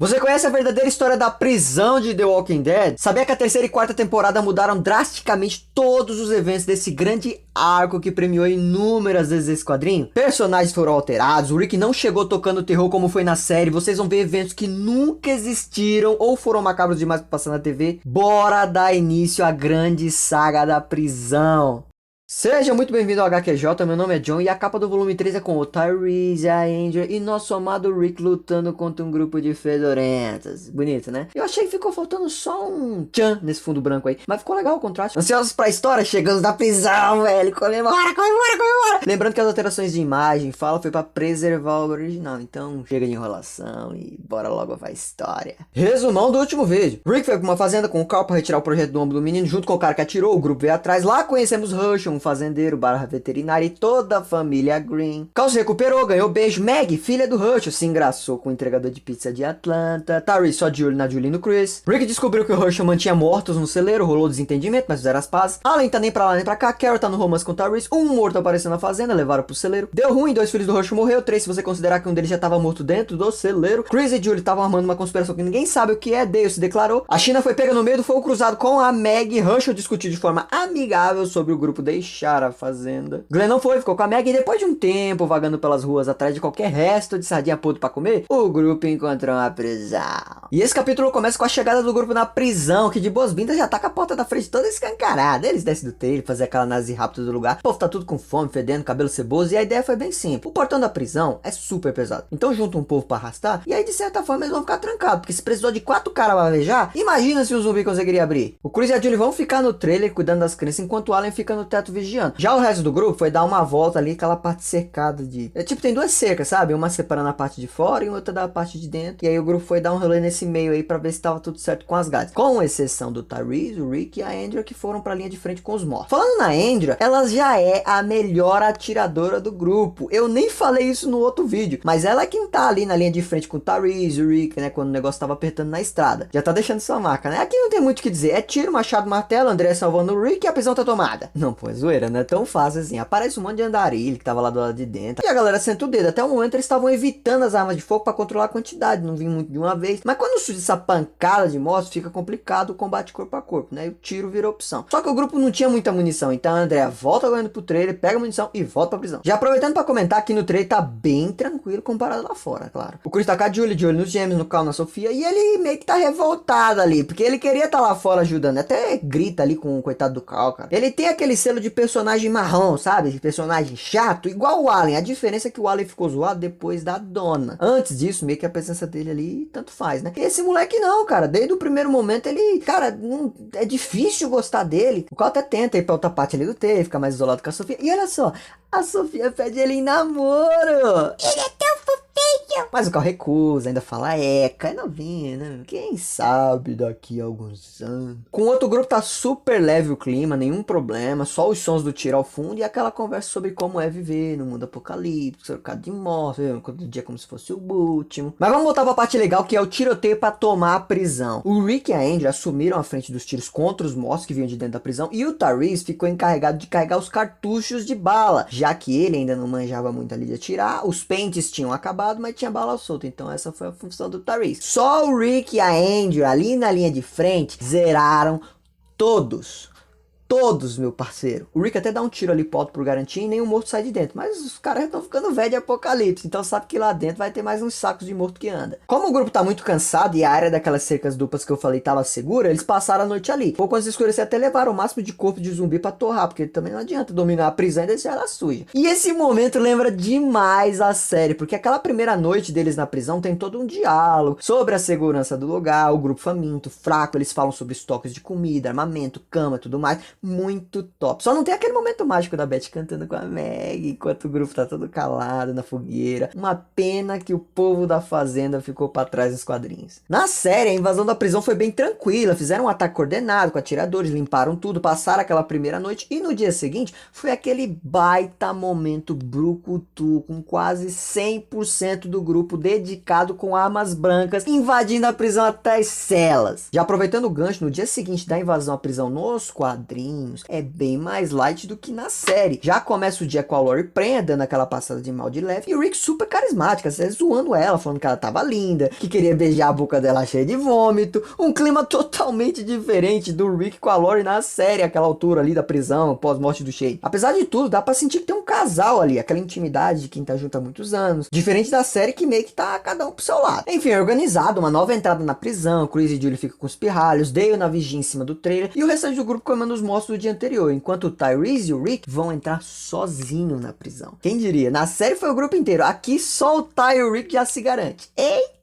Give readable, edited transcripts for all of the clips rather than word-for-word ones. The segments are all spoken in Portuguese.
Você conhece a verdadeira história da prisão de The Walking Dead? Sabia que a terceira e quarta temporada mudaram drasticamente todos os eventos desse grande arco que premiou inúmeras vezes esse quadrinho? Personagens foram alterados, o Rick não chegou tocando terror como foi na série, vocês vão ver eventos que nunca existiram ou foram macabros demais pra passar na TV. Bora dar início à grande saga da prisão. Seja muito bem-vindo ao HQJ, meu nome é John e a capa do volume 3 é com o Tyrese, a Andrea e nosso amado Rick lutando contra um grupo de fedorentas. Bonito, né? Eu achei que ficou faltando só um tchan nesse fundo branco aí, mas ficou legal o contraste. Ansiosos pra história, chegamos da prisão, velho, comemora, comemora, comemora! Lembrando que as alterações de imagem e fala foi pra preservar o original, então chega de enrolação e bora logo pra história. Resumão do último vídeo. Rick foi pra uma fazenda com o Carl pra retirar o projeto do ombro do menino junto com o cara que atirou, o grupo veio atrás, lá conhecemos Rush, um fazendeiro barra veterinário e toda a família Green. Carl se recuperou, ganhou beijo. Maggie, filha do Rush, se engraçou com o entregador de pizza de Atlanta. Tyrese só de olho na Julie e no Chris. Rick descobriu que o Rush mantinha mortos no celeiro, rolou desentendimento, mas fizeram as pazes. Allen tá nem pra lá nem pra cá, Carol tá no romance com Tyrese, um morto apareceu na fazenda, levaram pro celeiro. Deu ruim, 2 filhos do Rush morreu, 3 se você considerar que um deles já tava morto dentro do celeiro. Chris e Julie estavam armando uma conspiração que ninguém sabe o que é, Dale se declarou. A China foi pega no meio do fogo cruzado com a Maggie. Rush discutiu de forma amigável sobre o grupo deixar a fazenda. Glenn não foi, ficou com a Maggie e depois de um tempo vagando pelas ruas atrás de qualquer resto de sardinha podre pra comer, o grupo encontrou uma prisão. E esse capítulo começa com a chegada do grupo na prisão, que de boas-vindas já tá com a porta da frente toda escancarada. Eles descem do trailer, fazer aquela análise rápida do lugar. O povo tá tudo com fome, fedendo, cabelo ceboso, e a ideia foi bem simples. O portão da prisão é super pesado, então junta um povo pra arrastar, e aí de certa forma eles vão ficar trancados, porque se precisou de 4 caras pra vejar, imagina se o zumbi conseguiria abrir. O Chris e a Julie vão ficar no trailer cuidando das crianças, enquanto o Allen fica no teto vigiando. Já o resto do grupo foi dar uma volta ali, aquela parte cercada de... tipo, tem 2 cercas, sabe? Uma separando a parte de fora e outra da parte de dentro. E aí o grupo foi dar um rolê nesse meio aí pra ver se tava tudo certo com as grades. Com exceção do Tyrese, o Rick e a Andrea, que foram pra linha de frente com os mortos. Falando na Andrea, ela já é a melhor atiradora do grupo. Eu nem falei isso no outro vídeo, mas ela é quem tá ali na linha de frente com o Tyrese, o Rick, né? Quando o negócio tava apertando na estrada. Já tá deixando sua marca, né? Aqui não tem muito o que dizer. É tiro, machado, martelo, Andrea salvando o Rick e a prisão tá tomada. Não, pô, é zoeira, não é tão fácil assim. Aparece um monte de andarilho que tava lá do lado de dentro. E a galera senta o dedo. Até o momento eles estavam evitando as armas de fogo pra controlar a quantidade. Não vinha muito de uma vez. Mas quando surge essa pancada de mortos, fica complicado o combate corpo a corpo, né? E o tiro virou opção. Só que o grupo não tinha muita munição. Então a Andrea volta correndo pro trailer, pega a munição e volta pra prisão. Já aproveitando pra comentar que no trailer tá bem tranquilo comparado lá fora, claro. O Chris tá com a Julie, de olho nos gêmeos, no Carl, na Sofia. E ele meio que tá revoltado ali. Porque ele queria estar lá fora ajudando. Até grita ali com o coitado do Carl, cara. Ele tem aquele selo de personagem marrom, sabe? De personagem chato, igual o Allen. A diferença é que o Allen ficou zoado depois da dona. Antes disso, meio que a presença dele ali, tanto faz, né? Esse moleque não, cara. Desde o primeiro momento ele... cara, não, é difícil gostar dele. O Carl até tenta ir pra outra parte ali do T, fica mais isolado com a Sofia. E olha só, a Sofia pede ele em namoro. Ele é tão fofinho. Mas o Carl recusa, ainda fala é novinha, né? Quem sabe daqui a alguns anos. Com o outro grupo tá super leve o clima, nenhum problema, só os sons do tiro ao fundo e aquela conversa sobre como é viver no mundo apocalíptico, cercado de morte, todo dia como se fosse o último. Mas vamos voltar pra parte legal, que é o tiroteio pra tomar a prisão. O Rick e a Andrea assumiram a frente dos tiros contra os mortos que vinham de dentro da prisão e o Tyrese ficou encarregado de carregar os cartuchos de bala, já que ele ainda não manjava muito ali de atirar, os pentes tinham acabado, mas tinha bala solta, então essa foi a função do Tyrese. Só o Rick e a Andrea ali na linha de frente zeraram todos, meu parceiro. O Rick até dá um tiro ali pro alto por garantir e nenhum morto sai de dentro. Mas os caras estão ficando velho de apocalipse. Então sabe que lá dentro vai ter mais uns sacos de morto que anda. Como o grupo tá muito cansado e a área daquelas cercas duplas que eu falei tava segura, eles passaram a noite ali. Pouco antes de escurecer até levaram o máximo de corpo de zumbi pra torrar. Porque também não adianta dominar a prisão e deixar ela suja. E esse momento lembra demais a série. Porque aquela primeira noite deles na prisão tem todo um diálogo sobre a segurança do lugar. O grupo faminto, fraco. Eles falam sobre estoques de comida, armamento, cama e tudo mais. Muito top. Só não tem aquele momento mágico da Beth cantando com a Maggie enquanto o grupo tá todo calado na fogueira. Uma pena que o povo da fazenda ficou pra trás nos quadrinhos. Na série, a invasão da prisão foi bem tranquila. Fizeram um ataque coordenado com atiradores, limparam tudo, passaram aquela primeira noite e no dia seguinte foi aquele baita momento brucutu com quase 100% do grupo dedicado com armas brancas, invadindo a prisão até as celas. Já aproveitando o gancho, no dia seguinte da invasão à prisão nos quadrinhos, quadrinhos é bem mais light do que na série. Já começa o dia com a Lori Prenha dando aquela passada de mal de leve, e o Rick super carismática, zoando ela, falando que ela tava linda, que queria beijar a boca dela cheia de vômito. Um clima totalmente diferente do Rick com a Lori na série, aquela altura ali da prisão, pós-morte do Shade. Apesar de tudo, dá pra sentir que tem um casal ali, aquela intimidade de quem tá junto há muitos anos, diferente da série que meio que tá cada um pro seu lado. Enfim, é organizado, uma nova entrada na prisão, Chris e Julie ficam com os pirralhos, Dale na vigia em cima do trailer, e o restante do grupo comendo os monstros do dia anterior, enquanto o Tyrese e o Rick vão entrar sozinho na prisão. Quem diria? Na série foi o grupo inteiro, aqui só o Ty e o Rick já se garante. Eita!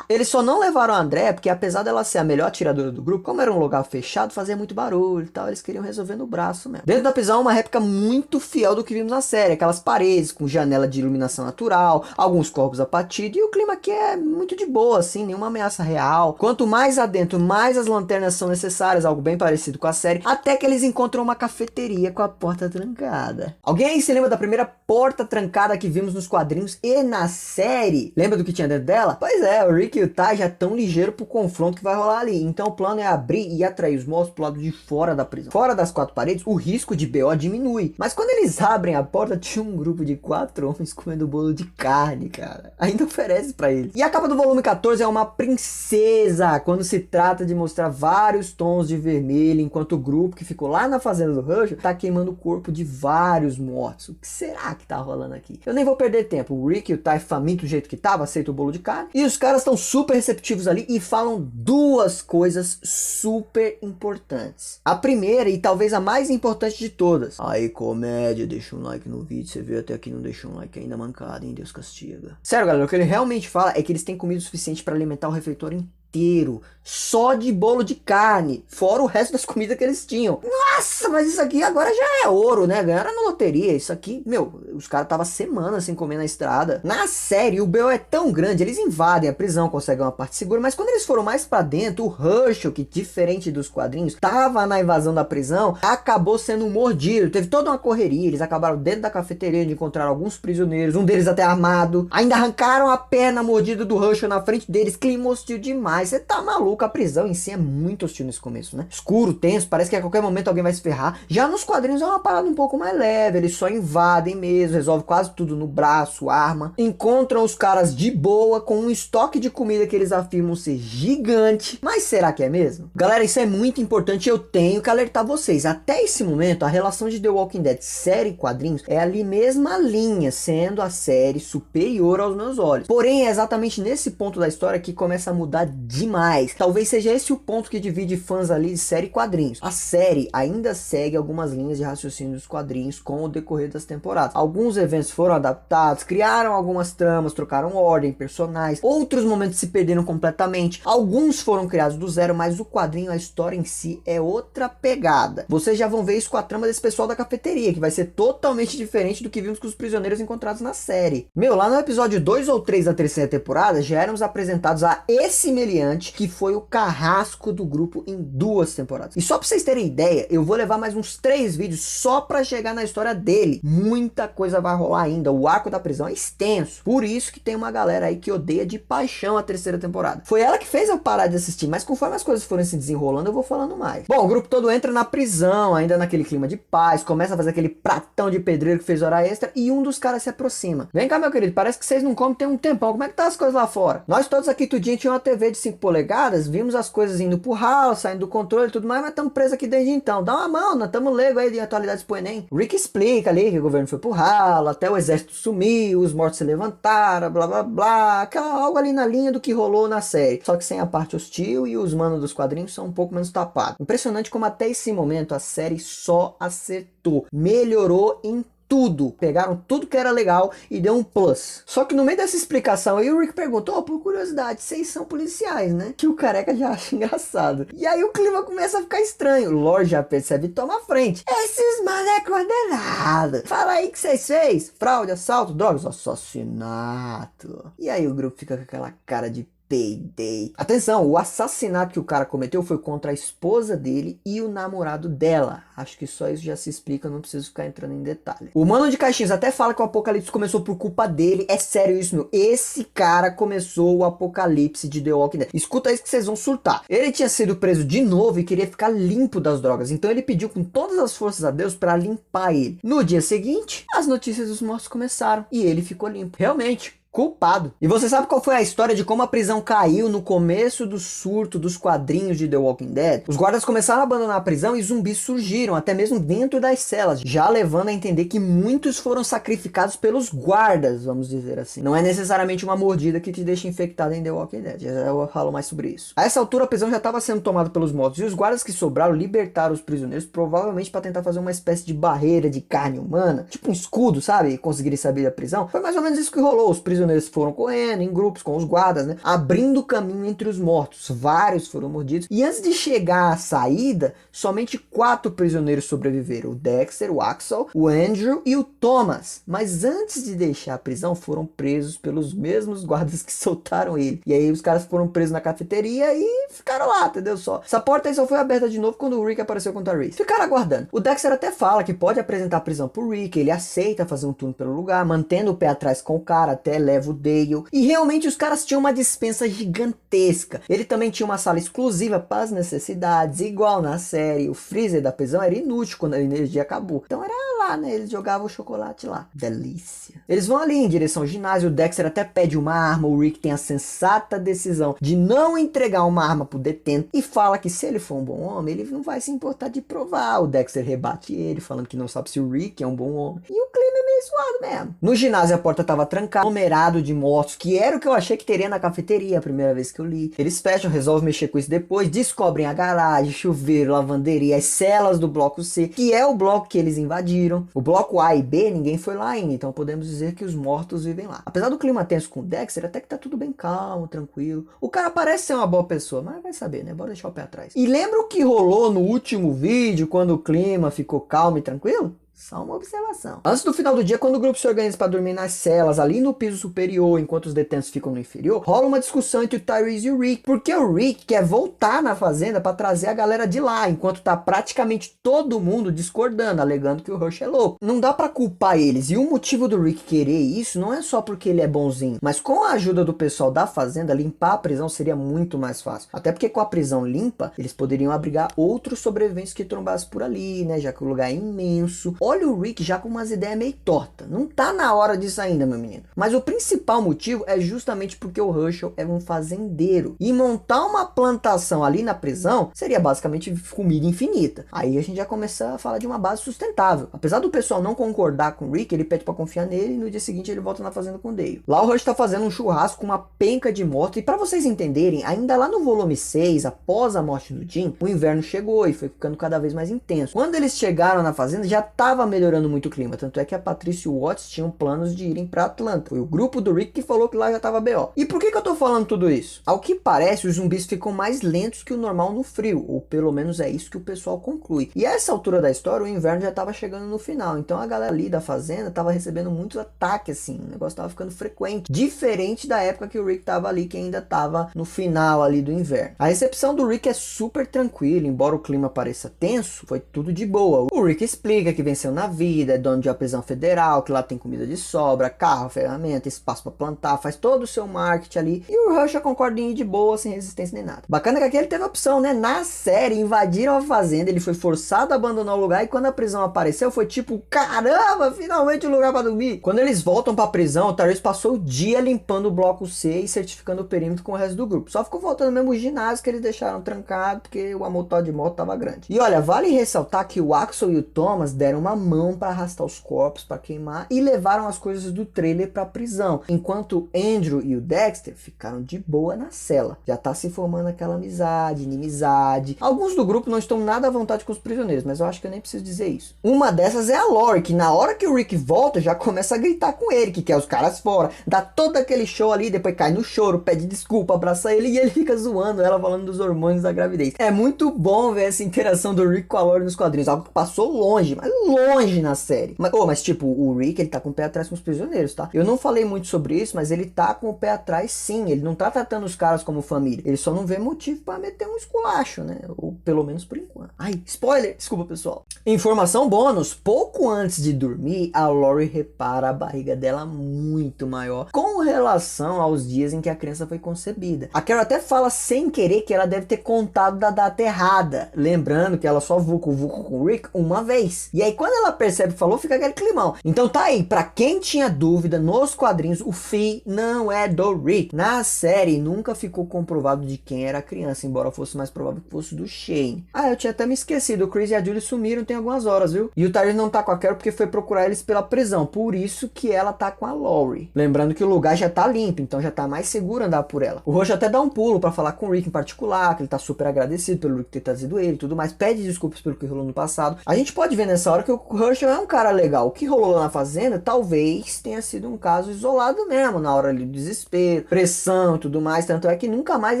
Eles só não levaram a Andrea porque, apesar dela ser a melhor atiradora do grupo, como era um lugar fechado, fazia muito barulho e tal, eles queriam resolver no braço mesmo. Dentro da prisão, uma réplica muito fiel do que vimos na série, aquelas paredes com janela de iluminação natural, alguns corpos abatidos, e o clima aqui é muito de boa, assim, nenhuma ameaça real. Quanto mais adentro, mais as lanternas são necessárias, algo bem parecido com a série, até que eles encontram uma cafeteria com a porta trancada. Alguém aí se lembra da primeira porta trancada que vimos nos quadrinhos e na série? Lembra do que tinha dentro dela? Pois é, o Rick e o Ty já estão ligeiros pro confronto que vai rolar ali. Então o plano é abrir e atrair os monstros pro lado de fora da prisão. Fora das 4 paredes, o risco de BO diminui. Mas quando eles abrem a porta, tinha um grupo de 4 homens comendo bolo de carne, cara. Ainda oferece pra eles. E a capa do volume 14 é uma princesa, quando se trata de mostrar vários tons de vermelho, enquanto o grupo que ficou lá na fazenda do Rush tá queimando o corpo de vários mortos. O que será que tá rolando aqui? Eu nem vou perder tempo. O Rick e o Ty, faminto do jeito que tava, aceitam o bolo de carne. E os caras estão super receptivos ali e falam duas coisas super importantes. A primeira, e talvez a mais importante de todas: aí, comédia, deixa um like no vídeo. Você veio até aqui e não deixou um like ainda, mancada, hein? Deus castiga. Sério, galera, o que ele realmente fala é que eles têm comida o suficiente para alimentar o refeitório inteiro, só de bolo de carne, fora o resto das comidas que eles tinham. Nossa, mas isso aqui agora já é ouro, né? Ganharam na loteria. Isso aqui, meu, os caras estavam semanas sem comer na estrada. Na série, o BO é tão grande, eles invadem a prisão, conseguem uma parte segura, mas quando eles foram mais pra dentro, o Herschel, que diferente dos quadrinhos, tava na invasão da prisão, acabou sendo mordido. Teve toda uma correria, eles acabaram dentro da cafeteria de encontrar alguns prisioneiros, um deles até armado. Ainda arrancaram a perna mordida do Herschel na frente deles, clima hostil demais. Você tá maluco, a prisão em si é muito hostil nesse começo, né? Escuro, tenso, parece que a qualquer momento alguém vai se ferrar. Já nos quadrinhos é uma parada um pouco mais leve, eles só invadem mesmo, resolvem quase tudo no braço, arma. Encontram os caras de boa, com um estoque de comida que eles afirmam ser gigante. Mas será que é mesmo? Galera, isso é muito importante, eu tenho que alertar vocês. Até esse momento, a relação de The Walking Dead série e quadrinhos é ali mesma linha, sendo a série superior aos meus olhos. Porém, é exatamente nesse ponto da história que começa a mudar demais. Talvez seja esse o ponto que divide fãs ali de série e quadrinhos. A série ainda segue algumas linhas de raciocínio dos quadrinhos com o decorrer das temporadas. Alguns eventos foram adaptados, criaram algumas tramas, trocaram ordem, personagens. Outros momentos se perderam completamente. Alguns foram criados do zero, mas o quadrinho, a história em si é outra pegada. Vocês já vão ver isso com a trama desse pessoal da cafeteria, que vai ser totalmente diferente do que vimos com os prisioneiros encontrados na série. Meu, lá no episódio 2 ou 3 da terceira temporada, já éramos apresentados a esse meliante que foi o carrasco do grupo em 2 temporadas. E só pra vocês terem ideia, eu vou levar mais uns 3 vídeos só pra chegar na história dele. Muita coisa vai rolar ainda. O arco da prisão é extenso. Por isso que tem uma galera aí que odeia de paixão a terceira temporada. Foi ela que fez eu parar de assistir, mas conforme as coisas forem se desenrolando, eu vou falando mais. Bom, o grupo todo entra na prisão, ainda naquele clima de paz, começa a fazer aquele pratão de pedreiro que fez hora extra, e um dos caras se aproxima. Vem cá, meu querido, parece que vocês não comem tem um tempão. Como é que tá as coisas lá fora? Nós todos aqui tudinho tinha uma TV de 5 polegadas, vimos as coisas indo pro ralo, saindo do controle e tudo mais, mas estamos presos aqui desde então. Dá uma mão, nós estamos leigo aí de atualidades pro Enem. Rick explica ali que o governo foi pro ralo, até o exército sumiu, os mortos se levantaram, blá blá blá, algo ali na linha do que rolou na série, só que sem a parte hostil, e os manos dos quadrinhos são um pouco menos tapados. Impressionante como até esse momento a série só acertou, melhorou em tudo, pegaram tudo que era legal e deu um plus. Só que no meio dessa explicação aí o Rick perguntou, oh, por curiosidade, vocês são policiais, né? Que o careca já acha engraçado. E aí o clima começa a ficar estranho. O Lord já percebe e toma a frente. Esses mano é coordenado. Fala aí o que vocês fez. Fraude, assalto, drogas, assassinato. E aí o grupo fica com aquela cara de Day. Atenção, o assassinato que o cara cometeu foi contra a esposa dele e o namorado dela. Acho que só isso já se explica, não preciso ficar entrando em detalhe. O Mano de Caixinhas até fala que o apocalipse começou por culpa dele. É sério isso, meu. Esse cara começou o apocalipse de The Walking Dead. Escuta isso que vocês vão surtar. Ele tinha sido preso de novo e queria ficar limpo das drogas. Então ele pediu com todas as forças a Deus para limpar ele. No dia seguinte, as notícias dos mortos começaram e ele ficou limpo. Realmente. Culpado. E você sabe qual foi a história de como a prisão caiu no começo do surto dos quadrinhos de The Walking Dead? Os guardas começaram a abandonar a prisão e zumbis surgiram, até mesmo dentro das celas, já levando a entender que muitos foram sacrificados pelos guardas, vamos dizer assim. Não é necessariamente uma mordida que te deixa infectado em The Walking Dead, já eu falo mais sobre isso. A essa altura a prisão já estava sendo tomada pelos mortos e os guardas que sobraram libertaram os prisioneiros, provavelmente para tentar fazer uma espécie de barreira de carne humana, tipo um escudo, sabe? E conseguirem sair da prisão. Foi mais ou menos isso que rolou. Os prisioneiros foram correndo em grupos com os guardas, né? Abrindo caminho entre os mortos. Vários foram mordidos. E antes de chegar à saída, somente 4 prisioneiros sobreviveram. O Dexter, o Axel, o Andrew e o Thomas. Mas antes de deixar a prisão, foram presos pelos mesmos guardas que soltaram ele. E aí os caras foram presos na cafeteria e ficaram lá, entendeu? Essa porta aí só foi aberta de novo quando o Rick apareceu com a Therese. Ficaram aguardando. O Dexter até fala que pode apresentar a prisão pro Rick. Ele aceita fazer um turno pelo lugar, mantendo o pé atrás com o cara até leva o Dale. E realmente os caras tinham uma despensa gigantesca. Ele também tinha uma sala exclusiva para as necessidades, igual na série. O freezer da prisão era inútil quando a energia acabou. Então era lá, né? Eles jogavam o chocolate lá. Delícia. Eles vão ali em direção ao ginásio. O Dexter até pede uma arma. O Rick tem a sensata decisão de não entregar uma arma pro detento e fala que se ele for um bom homem, ele não vai se importar de provar. O Dexter rebate ele, falando que não sabe se o Rick é um bom homem. E o clima é meio suado mesmo. No ginásio a porta tava trancada, numerado de mortos, que era o que eu achei que teria na cafeteria a primeira vez que eu li. Eles fecham, resolvem mexer com isso depois, descobrem a garagem, chuveiro, lavanderia, as celas do bloco C, que é o bloco que eles invadiram. O bloco A e B, ninguém foi lá ainda, então podemos dizer que os mortos vivem lá. Apesar do clima tenso com o Dexter, até que tá tudo bem calmo, tranquilo. O cara parece ser uma boa pessoa, mas vai saber, né? Bora deixar o pé atrás. E lembra o que rolou no último vídeo, quando o clima ficou calmo e tranquilo? Só uma observação. Antes do final do dia, quando o grupo se organiza para dormir nas celas, ali no piso superior, enquanto os detentos ficam no inferior, rola uma discussão entre o Tyrese e o Rick, porque o Rick quer voltar na fazenda para trazer a galera de lá, enquanto tá praticamente todo mundo discordando, alegando que o Rush é louco. Não dá para culpar eles, e o motivo do Rick querer isso não é só porque ele é bonzinho, mas com a ajuda do pessoal da fazenda, limpar a prisão seria muito mais fácil. Até porque com a prisão limpa, eles poderiam abrigar outros sobreviventes que trombassem por ali, né, já que o lugar é imenso. Olha o Rick já com umas ideias meio tortas. Não tá na hora disso ainda, meu menino. Mas o principal motivo é justamente porque o Herschel é um fazendeiro. E montar uma plantação ali na prisão seria basicamente comida infinita. Aí a gente já começa a falar de uma base sustentável. Apesar do pessoal não concordar com o Rick, ele pede pra confiar nele e no dia seguinte ele volta na fazenda com o Dale. Lá o Herschel tá fazendo um churrasco com uma penca de mortos. E pra vocês entenderem, ainda lá no volume 6, após a morte do Jim, o inverno chegou e foi ficando cada vez mais intenso. Quando eles chegaram na fazenda, já tava melhorando muito o clima, tanto é que a Patricia e o Watts tinham planos de irem pra Atlanta. Foi o grupo do Rick que falou que lá já tava BO. E por que eu tô falando tudo isso? Ao que parece, os zumbis ficam mais lentos que o normal no frio, ou pelo menos é isso que o pessoal conclui. E a essa altura da história, o inverno já tava chegando no final, então a galera ali da fazenda tava recebendo muitos ataques, assim, o negócio tava ficando frequente, diferente da época que o Rick tava ali, que ainda tava no final ali do inverno. A recepção do Rick é super tranquila, embora o clima pareça tenso, foi tudo de boa. O Rick explica que venceu na vida, é dono de uma prisão federal, que lá tem comida de sobra, carro, ferramenta, espaço para plantar, faz todo o seu marketing ali. E o Herschel concorda em ir de boa, sem resistência nem nada. Bacana que aqui ele teve a opção, né? Na série, invadiram a fazenda, ele foi forçado a abandonar o lugar e quando a prisão apareceu, foi tipo, caramba, finalmente um lugar para dormir. Quando eles voltam para a prisão, o Tyrese passou o dia limpando o bloco C e certificando o perímetro com o resto do grupo. Só ficou faltando mesmo o ginásio que eles deixaram trancado, porque o amontoado de moto tava grande. E olha, vale ressaltar que o Axel e o Thomas deram uma mão para arrastar os corpos para queimar e levaram as coisas do trailer para a prisão, enquanto Andrew e o Dexter ficaram de boa na cela. Já tá se formando aquela amizade, inimizade. Alguns do grupo não estão nada à vontade com os prisioneiros, mas eu acho que eu nem preciso dizer isso. Uma dessas é a Lori, que na hora que o Rick volta já começa a gritar com ele, que quer os caras fora, dá todo aquele show ali, depois cai no choro, pede desculpa, abraça ele e ele fica zoando ela, falando dos hormônios da gravidez. É muito bom ver essa interação do Rick com a Lori nos quadrinhos, algo que passou longe, mas longe na série. Mas tipo, o Rick, ele tá com o pé atrás com os prisioneiros, tá? Eu não falei muito sobre isso, mas ele tá com o pé atrás sim. Ele não tá tratando os caras como família. Ele só não vê motivo pra meter um esculacho, né? Ou pelo menos por enquanto. Ai, spoiler! Desculpa, pessoal. Informação bônus. Pouco antes de dormir, a Lori repara a barriga dela muito maior com relação aos dias em que a criança foi concebida. A Carol até fala sem querer que ela deve ter contado da data errada. Lembrando que ela só vucu com o Rick uma vez. E aí quando ela percebe que falou, fica aquele climão. Então tá aí, pra quem tinha dúvida, nos quadrinhos o Fi não é do Rick. Na série nunca ficou comprovado de quem era a criança, embora fosse mais provável que fosse do Shane. Ah, eu tinha até me esquecido, o Chris e a Julie sumiram tem algumas horas, viu? E o Tyrese não tá com a Carol porque foi procurar eles pela prisão, por isso que ela tá com a Lori. Lembrando que o lugar já tá limpo, então já tá mais seguro andar por ela. O Rush até dá um pulo pra falar com o Rick em particular, que ele tá super agradecido pelo Rick ter trazido ele e tudo mais, pede desculpas pelo que rolou no passado. A gente pode ver nessa hora que o Rush é um cara legal. O que rolou lá na fazenda talvez tenha sido um caso isolado mesmo, na hora ali do desespero, pressão e tudo mais, tanto é que nunca mais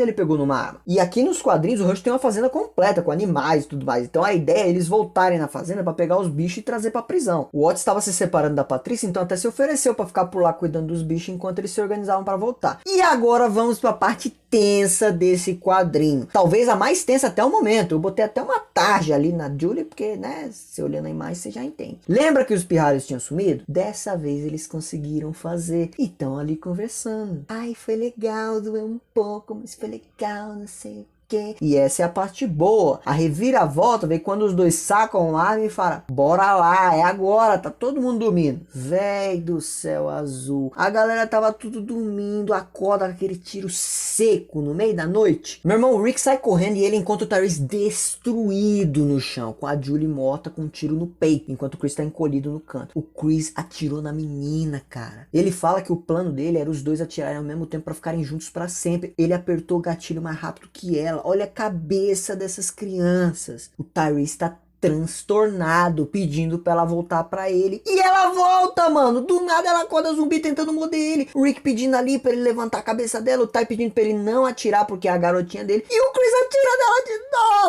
ele pegou numa arma. E aqui nos quadrinhos o Rush tem uma fazenda completa, com animais e tudo mais, então a ideia é eles voltarem na fazenda pra pegar os bichos e trazer pra prisão. O Otis estava se separando da Patrícia, então até se ofereceu pra ficar por lá cuidando dos bichos enquanto eles se organizavam pra voltar. E agora vamos pra parte tensa desse quadrinho. Talvez a mais tensa até o momento. Eu botei até uma tarja ali na Julie, porque, né, se olhando a imagem você já entende. Lembra que os pirralhos tinham sumido? Dessa vez eles conseguiram fazer. E estão ali conversando. Ai, foi legal, doeu um pouco, mas foi legal, não sei o quê. E essa é a parte boa. A reviravolta vem quando os dois sacam lá e falam, bora lá, é agora, tá todo mundo dormindo. Véi do céu azul. A galera tava tudo dormindo, acorda com aquele tiro seco no meio da noite. Meu irmão, o Rick sai correndo e ele encontra o Tyrese destruído no chão, com a Julie morta com um tiro no peito, enquanto o Chris tá encolhido no canto. O Chris atirou na menina, cara. Ele fala que o plano dele era os dois atirarem ao mesmo tempo pra ficarem juntos pra sempre. Ele apertou o gatilho mais rápido que ela. Olha a cabeça dessas crianças. O Tyrese tá transtornado, pedindo pra ela voltar pra ele. E ela volta, mano. Do nada ela acorda zumbi tentando morder ele. O Rick pedindo ali pra ele levantar a cabeça dela. O Ty pedindo pra ele não atirar porque é a garotinha dele. E o Chris atira dela de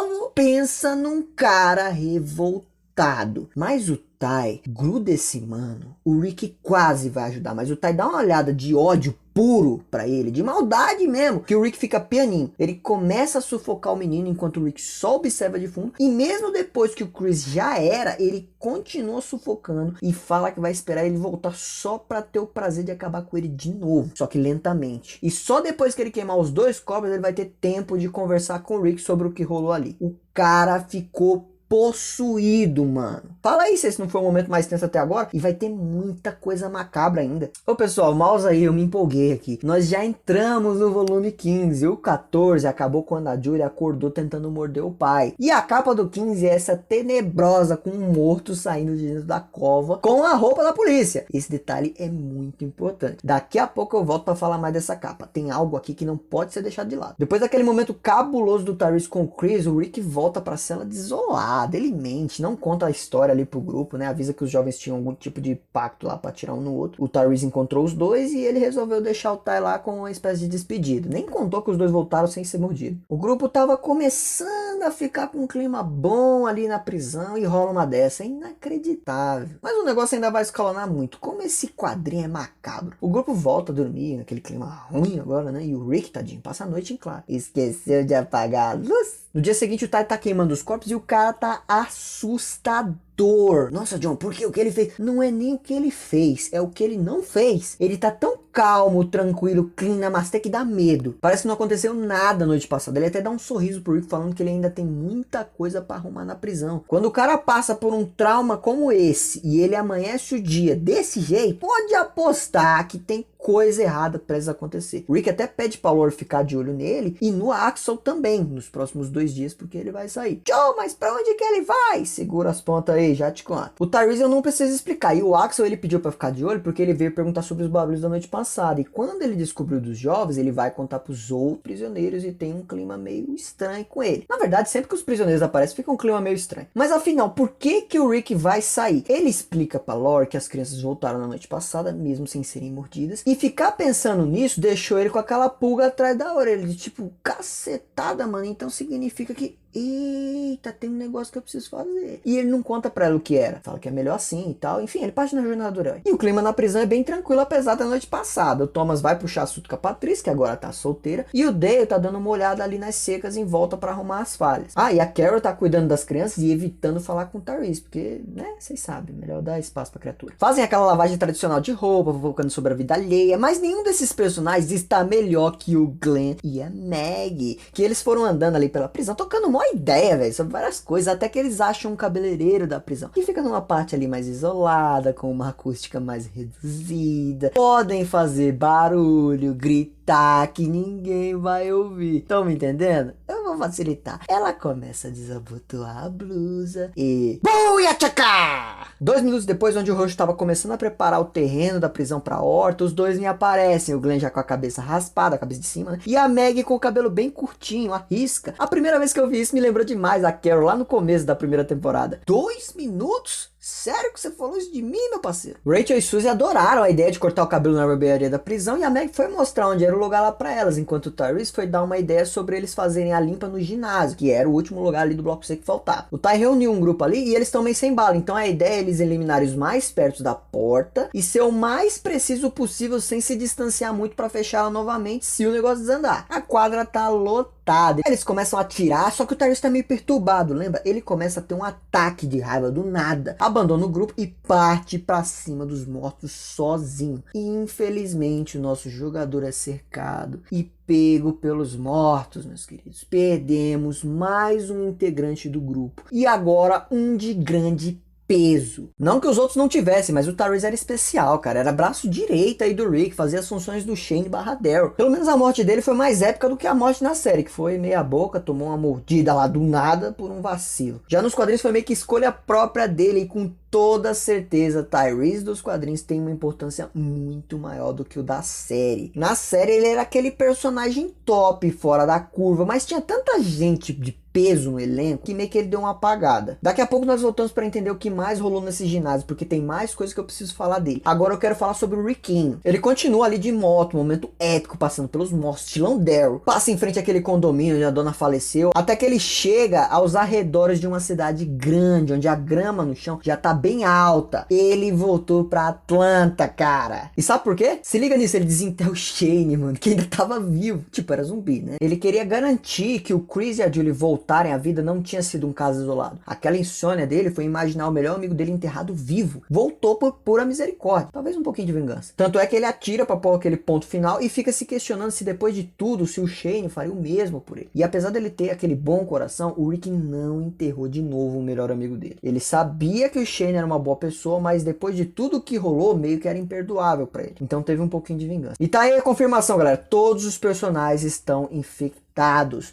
novo. Pensa num cara revoltado. Mas o Ty gruda esse mano. O Rick quase vai ajudar, mas o Ty dá uma olhada de ódio puro pra ele, de maldade mesmo, que o Rick fica pianinho. Ele começa a sufocar o menino enquanto o Rick só observa de fundo, e mesmo depois que o Chris já era, ele continua sufocando e fala que vai esperar ele voltar só pra ter o prazer de acabar com ele de novo, só que lentamente. E só depois que ele queimar os dois cobras, ele vai ter tempo de conversar com o Rick sobre o que rolou ali. O cara ficou possuído, mano. Fala aí se esse não foi o momento mais tenso até agora. E vai ter muita coisa macabra ainda. Ô pessoal, mouse aí, eu me empolguei aqui. Nós já entramos no volume 15. O 14 acabou quando a Julie acordou tentando morder o pai. E a capa do 15 é essa tenebrosa com um morto saindo de dentro da cova com a roupa da polícia. Esse detalhe é muito importante. Daqui a pouco eu volto pra falar mais dessa capa. Tem algo aqui que não pode ser deixado de lado. Depois daquele momento cabuloso do Tyrese com o Chris, o Rick volta pra cela desolado. Ele mente, não conta a história ali pro grupo, né? Avisa que os jovens tinham algum tipo de pacto lá pra tirar um no outro. O Tyrese encontrou os dois e ele resolveu deixar o Ty lá com uma espécie de despedida. Nem contou que os dois voltaram sem ser mordido. O grupo tava começando a ficar com um clima bom ali na prisão e rola uma dessa. É inacreditável. Mas o negócio ainda vai escalonar muito. Como esse quadrinho é macabro. O grupo volta a dormir naquele clima ruim agora, né? E o Rick, tadinho, passa a noite em claro. Esqueceu de apagar a luz. No dia seguinte o Ty tá queimando os corpos e o cara tá assustador. Nossa, John, por que o que ele fez? Não é nem o que ele fez, é o que ele não fez. Ele tá tão calmo, tranquilo, clean, namastê que dá medo. Parece que não aconteceu nada a noite passada. Ele até dá um sorriso pro Rick falando que ele ainda tem muita coisa pra arrumar na prisão. Quando o cara passa por um trauma como esse e ele amanhece o dia desse jeito, pode apostar que tem coisa errada prestes a acontecer. O Rick até pede pra Lori ficar de olho nele e no Axel também, nos próximos 2 dias, porque ele vai sair. Joe, mas pra onde que ele vai? Segura as pontas aí, já te conto. O Tyrese eu não preciso explicar. E o Axel ele pediu pra ficar de olho porque ele veio perguntar sobre os barulhos da noite passada. E quando ele descobriu dos jovens, ele vai contar pros outros prisioneiros e tem um clima meio estranho com ele. Na verdade, sempre que os prisioneiros aparecem, fica um clima meio estranho. Mas afinal, por que que o Rick vai sair? Ele explica pra Lori que as crianças voltaram na noite passada, mesmo sem serem mordidas. E ficar pensando nisso deixou ele com aquela pulga atrás da orelha. De tipo, cacetada, mano. Então significa que eita, tem um negócio que eu preciso fazer. E ele não conta pra ela o que era. Fala que é melhor assim e tal. Enfim, ele parte na jornada do herói. E o clima na prisão é bem tranquilo, apesar da noite passada. O Thomas vai puxar assunto com a Patrícia, que agora tá solteira. E o Dale tá dando uma olhada ali nas secas em volta pra arrumar as falhas. Ah, e a Carol tá cuidando das crianças e evitando falar com o Tyrese. Porque, né, vocês sabem, melhor dar espaço pra criatura. Fazem aquela lavagem tradicional de roupa, fofocando sobre a vida alheia. Mas nenhum desses personagens está melhor que o Glenn e a Maggie. Que eles foram andando ali pela prisão, tocando uma ideia, velho, sobre várias coisas. Até que eles acham um cabeleireiro da prisão. Que fica numa parte ali mais isolada, com uma acústica mais reduzida. Podem fazer barulho, gritar, que ninguém vai ouvir. Estão me entendendo? Eu vou facilitar. Ela começa a desabotoar a blusa e... Buia tchaká! 2 minutos depois, onde o Roxo estava começando a preparar o terreno da prisão pra horta, os dois me aparecem. O Glenn já com a cabeça raspada, a cabeça de cima, né? E a Maggie com o cabelo bem curtinho, a risca. A primeira vez que eu vi isso me lembrou demais a Carol lá no começo da primeira temporada. 2 minutos? Sério que você falou isso de mim, meu parceiro? Rachel e Suzy adoraram a ideia de cortar o cabelo na barbearia da prisão e a Meg foi mostrar onde era o lugar lá pra elas, enquanto o Tyrese foi dar uma ideia sobre eles fazerem a limpa no ginásio, que era o último lugar ali do bloco C que faltava. O Ty reuniu um grupo ali e eles estão meio sem bala, então a ideia é eles eliminarem os mais perto da porta e ser o mais preciso possível sem se distanciar muito pra fechar ela novamente se o negócio desandar. A quadra tá lotada. Eles começam a atirar, só que o Tyrese tá meio perturbado, lembra? Ele começa a ter um ataque de raiva do nada, abandona o grupo e parte pra cima dos mortos sozinho. E infelizmente o nosso jogador é cercado e pego pelos mortos, meus queridos. Perdemos mais um integrante do grupo e agora um de grande peso. Não que os outros não tivessem, mas o Tyrese era especial, cara. Era braço direito aí do Rick, fazia as funções do Shane barra Daryl. Pelo menos a morte dele foi mais épica do que a morte na série, que foi meia boca, tomou uma mordida lá do nada por um vacilo. Já nos quadrinhos foi meio que escolha própria dele e com toda certeza Tyrese dos quadrinhos tem uma importância muito maior do que o da série. Na série ele era aquele personagem top, fora da curva, mas tinha tanta gente de peso no elenco que meio que ele deu uma apagada. Daqui a pouco nós voltamos para entender o que mais rolou nesse ginásio, porque tem mais coisas que eu preciso falar dele. Agora eu quero falar sobre o Rickinho. Ele continua ali de moto, momento épico, passando pelos mortos, estilão Daryl. Passa em frente àquele condomínio onde a dona faleceu, até que ele chega aos arredores de uma cidade grande, onde a grama no chão já tá bem alta. Ele voltou pra Atlanta, cara. E sabe por quê? Se liga nisso, ele desenterra o Shane, mano, que ainda tava vivo. Tipo, era zumbi, né? Ele queria garantir que o Chris e a Julie voltarem à vida não tinha sido um caso isolado. Aquela insônia dele foi imaginar o melhor amigo dele enterrado vivo. Voltou por pura misericórdia. Talvez um pouquinho de vingança. Tanto é que ele atira pra pôr aquele ponto final e fica se questionando se depois de tudo, se o Shane faria o mesmo por ele. E apesar dele ter aquele bom coração, o Rick não enterrou de novo o melhor amigo dele. Ele sabia que o Shane era uma boa pessoa, mas depois de tudo que rolou, meio que era imperdoável pra ele. Então teve um pouquinho de vingança. E tá aí a confirmação, galera. Todos os personagens estão infectados.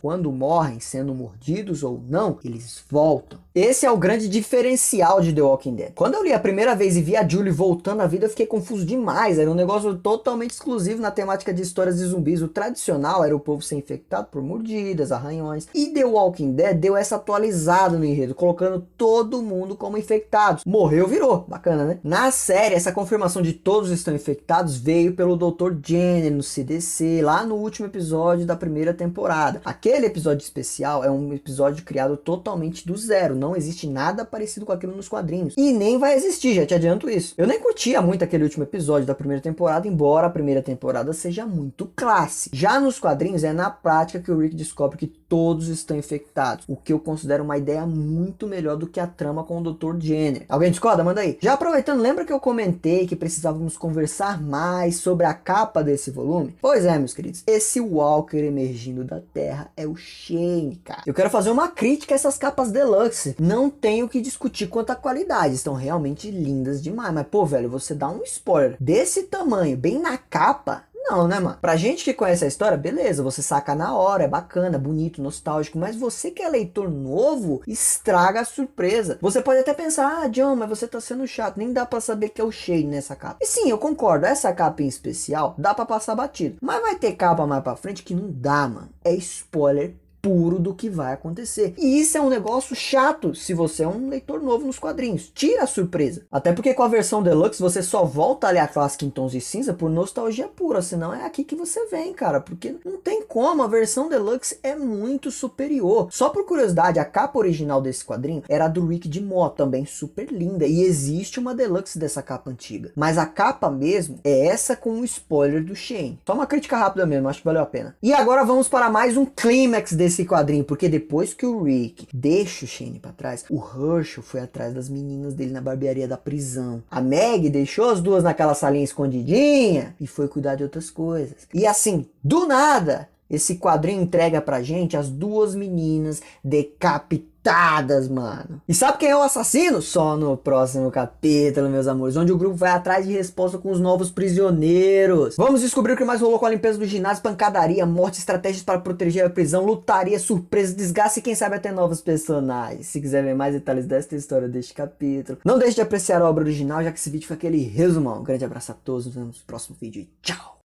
Quando morrem, sendo mordidos ou não, eles voltam. Esse é o grande diferencial de The Walking Dead. Quando eu li a primeira vez e vi a Julie voltando à vida, eu fiquei confuso demais. Era um negócio totalmente exclusivo na temática de histórias de zumbis. O tradicional era o povo ser infectado por mordidas, arranhões. E The Walking Dead deu essa atualizada no enredo, colocando todo mundo como infectados. Morreu, virou. Bacana, né? Na série, essa confirmação de todos estão infectados veio pelo Dr. Jenner no CDC, lá no último episódio da primeira temporada. Aquele episódio especial é um episódio criado totalmente do zero. Não existe nada parecido com aquilo nos quadrinhos. E nem vai existir, já te adianto isso. Eu nem curtia muito aquele último episódio da primeira temporada, embora a primeira temporada seja muito clássica. Já nos quadrinhos é na prática que o Rick descobre que todos estão infectados. O que eu considero uma ideia muito melhor do que a trama com o Dr. Jenner. Alguém discorda? Manda aí. Já aproveitando, lembra que eu comentei que precisávamos conversar mais sobre a capa desse volume? Pois é, meus queridos. Esse Walker emergindo da Terra é o Shane, cara. Eu quero fazer uma crítica a essas capas deluxe. Não tenho o que discutir quanto à qualidade. Estão realmente lindas demais. Mas, pô, velho, você dá um spoiler desse tamanho, bem na capa... Não, né, mano? Pra gente que conhece a história, beleza, você saca na hora, é bacana, bonito, nostálgico, mas você que é leitor novo, estraga a surpresa. Você pode até pensar, ah, John, mas você tá sendo chato, nem dá pra saber que é o Shane nessa capa. E sim, eu concordo, essa capa em especial, dá pra passar batido. Mas vai ter capa mais pra frente que não dá, mano. É spoiler puro do que vai acontecer. E isso é um negócio chato se você é um leitor novo nos quadrinhos. Tira a surpresa. Até porque com a versão Deluxe você só volta a ler a clássica em tons de cinza por nostalgia pura, senão é aqui que você vem, cara, porque não tem como, a versão Deluxe é muito superior. Só por curiosidade, a capa original desse quadrinho era a do Rick de Moto, também super linda, e existe uma Deluxe dessa capa antiga. Mas a capa mesmo é essa com o spoiler do Shane. Só uma crítica rápida mesmo, acho que valeu a pena. E agora vamos para mais um clímax desse quadrinho, porque depois que o Rick deixa o Shane pra trás, o Herschel foi atrás das meninas dele na barbearia da prisão. A Meg deixou as duas naquela salinha escondidinha e foi cuidar de outras coisas. E assim, do nada, esse quadrinho entrega pra gente as duas meninas decapitadas, mano. E sabe quem é o assassino? Só no próximo capítulo, meus amores, onde o grupo vai atrás de resposta com os novos prisioneiros. Vamos descobrir o que mais rolou com a limpeza do ginásio, pancadaria, morte, estratégias para proteger a prisão, lutaria, surpresa, desgaste e quem sabe até novos personagens. Se quiser ver mais detalhes desta história, deste capítulo, não deixe de apreciar a obra original, já que esse vídeo foi aquele resumão. Um grande abraço a todos, nos vemos no próximo vídeo e tchau!